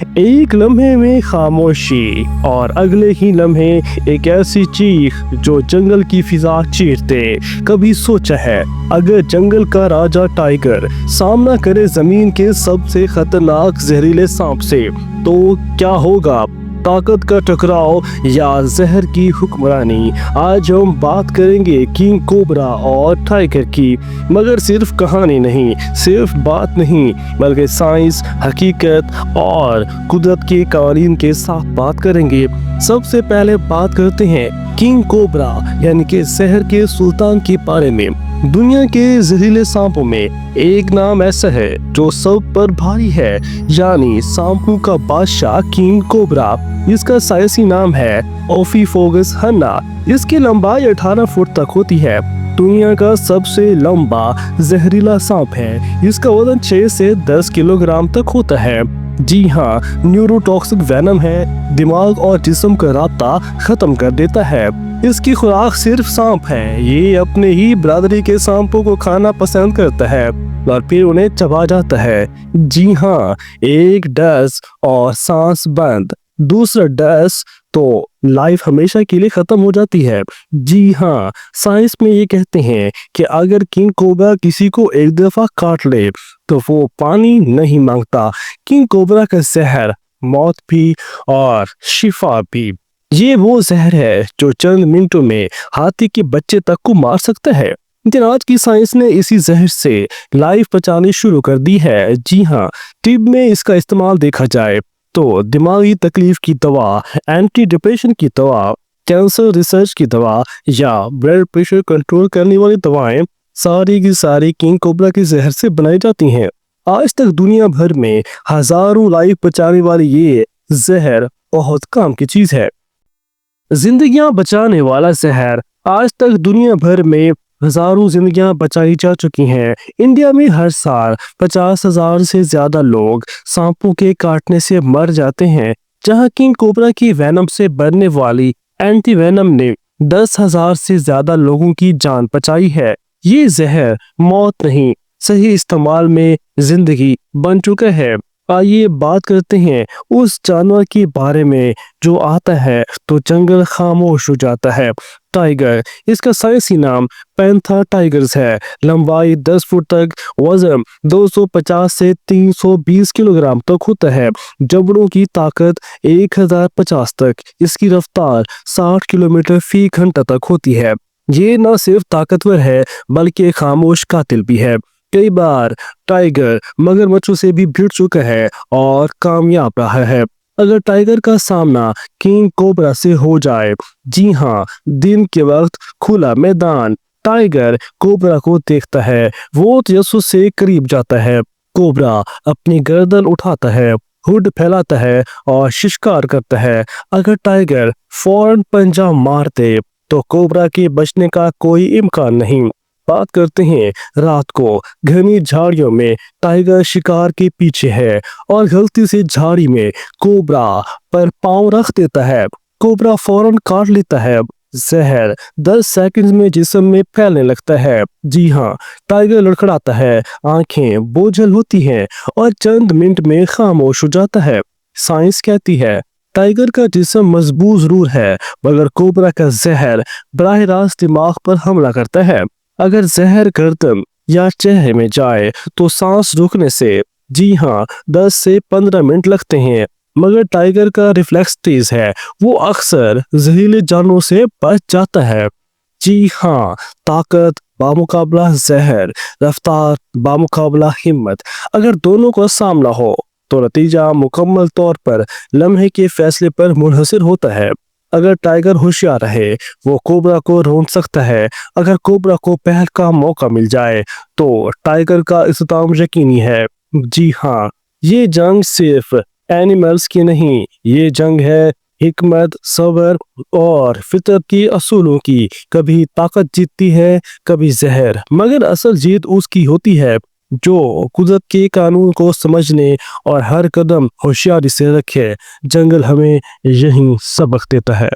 एक लम्हे में खामोशी और अगले ही लम्हे एक ऐसी चीख जो जंगल की फिजा चीर दे। कभी सोचा है अगर जंगल का राजा टाइगर सामना करे जमीन के सबसे खतरनाक जहरीले सांप से तो क्या होगा? ताकत का टकराव या जहर की हुक्मरानी। आज हम बात करेंगे किंग कोबरा और टाइगर की, मगर सिर्फ कहानी नहीं, सिर्फ बात नहीं, बल्कि साइंस, हकीकत और कुदरत के कानून के साथ बात करेंगे। सबसे पहले बात करते हैं किंग कोबरा यानी कि जहर के सुल्तान के बारे में। दुनिया के जहरीले सांपों में एक नाम ऐसा है जो सब पर भारी है, यानी सांपों का बादशाह किंग कोबरा। इसका साइंसी नाम है ओफिफोगस हन्ना। इसकी लंबाई 18 फुट तक होती है। दुनिया का सबसे लंबा जहरीला सांप है। इसका वजन 6 से 10 किलोग्राम तक होता है। जी हाँ, न्यूरोटॉक्सिक वेनम है, दिमाग और जिस्म का राब्ता खत्म कर देता है। इसकी खुराक सिर्फ सांप है। ये अपने ही बरादरी के सांपों को खाना पसंद करता है और फिर उन्हें चबा जाता है। जी हाँ, एक डस और सांस बंद, दूसरा डस तो लाइफ हमेशा के लिए खत्म हो जाती है। जी हाँ, साइंस में ये कहते हैं कि अगर किंग कोबरा किसी को एक दफा काट ले तो वो पानी नहीं मांगता। किंग कोबरा का जहर मौत भी और शिफा भी। ये वो जहर है जो चंद मिनटों में हाथी के बच्चे तक को मार सकता है। लेकिन आज की साइंस ने इसी जहर से लाइफ बचानी शुरू कर दी है। जी हाँ, टिब में इसका इस्तेमाल देखा जाए तो दिमागी तकलीफ की दवा, एंटी डिप्रेशन की दवा, कैंसर रिसर्च की दवा या ब्लड प्रेशर कंट्रोल करने वाली दवाएं सारी की सारी किंग कोबरा के जहर से बनाई जाती हैं। आज तक दुनिया भर में हजारों लाइफ बचाने वाली ये जहर बहुत काम की चीज है। जिंदगियां बचाने वाला जहर आज तक दुनिया भर में हजारों जिंदगियां बचाई जा चुकी हैं। इंडिया में हर साल 50,000 से ज्यादा लोग सांपों के काटने से मर जाते हैं, जहां किंग कोबरा की वेनम से बनने वाली एंटी वेनम ने 10,000 से ज्यादा लोगों की जान बचाई है। ये जहर मौत नहीं, सही इस्तेमाल में जिंदगी बन चुका है। आइए बात करते हैं उस जानवर के बारे में जो आता है तो जंगल खामोश हो जाता है। टाइगर। इसका साइंसी नाम पैंथा टाइगर्स है। लंबाई 10 फुट तक, वजन 250 से 320 किलोग्राम तक होता है। जबड़ों की ताकत 1050 तक। इसकी रफ्तार 60 किलोमीटर फी घंटा तक होती है। ये न सिर्फ ताकतवर है बल्कि खामोश कातिल भी है। कई बार टाइगर मगरमच्छों से भी भिड़ चुका है और कामयाब रहा है। अगर टाइगर का सामना किंग कोबरा से हो जाए, जी हाँ, दिन के वक्त खुला मैदान, टाइगर कोबरा को देखता है, वो तेजस्वी से करीब जाता है। कोबरा अपनी गर्दन उठाता है, हुड फैलाता है और शिकार करता है। अगर टाइगर फौरन पंजा मार दे तो कोबरा के बचने का कोई इम्कान नहीं। बात करते हैं रात को। घनी झाड़ियों में टाइगर शिकार के पीछे है और गलती से झाड़ी में कोबरा पर पांव रख देता है। कोबरा फौरन काट लेता है। जहर 10 सेकंड में जिस्म में फैलने लगता है। जी हाँ, टाइगर लड़खड़ाता है, आंखें बोझल होती हैं और चंद मिनट में खामोश हो जाता है। साइंस कहती है टाइगर का जिस्म मजबूत जरूर है, मगर कोबरा का जहर बराह रास्त दिमाग पर हमला करता है। अगर जहर गर्दन या चेहरे में जाए तो सांस रुकने से, जी हाँ, 10 से 15 मिनट लगते हैं। मगर टाइगर का रिफ्लेक्स तेज है, वो अक्सर जहरीले जानवरों से बच जाता है। जी हाँ, ताकत बामुकाबला जहर, रफ्तार बामुकाबला हिम्मत। अगर दोनों का सामना हो तो नतीजा मुकम्मल तौर पर लम्हे के फैसले पर मुनहसर होता है। अगर टाइगर होशियार रहे वो कोबरा को रोक सकता है। अगर कोबरा को पहल का मौका मिल जाए तो टाइगर का इस्तेमाल यकीनी है। जी हाँ, ये जंग सिर्फ एनिमल्स की नहीं, ये जंग है हिकमत, सब्र और फितरत की असूलों की। कभी ताकत जीतती है, कभी जहर, मगर असल जीत उसकी होती है जो कुदरत के कानून को समझने और हर कदम होशियारी से रखे। जंगल हमें यही सबक देता है।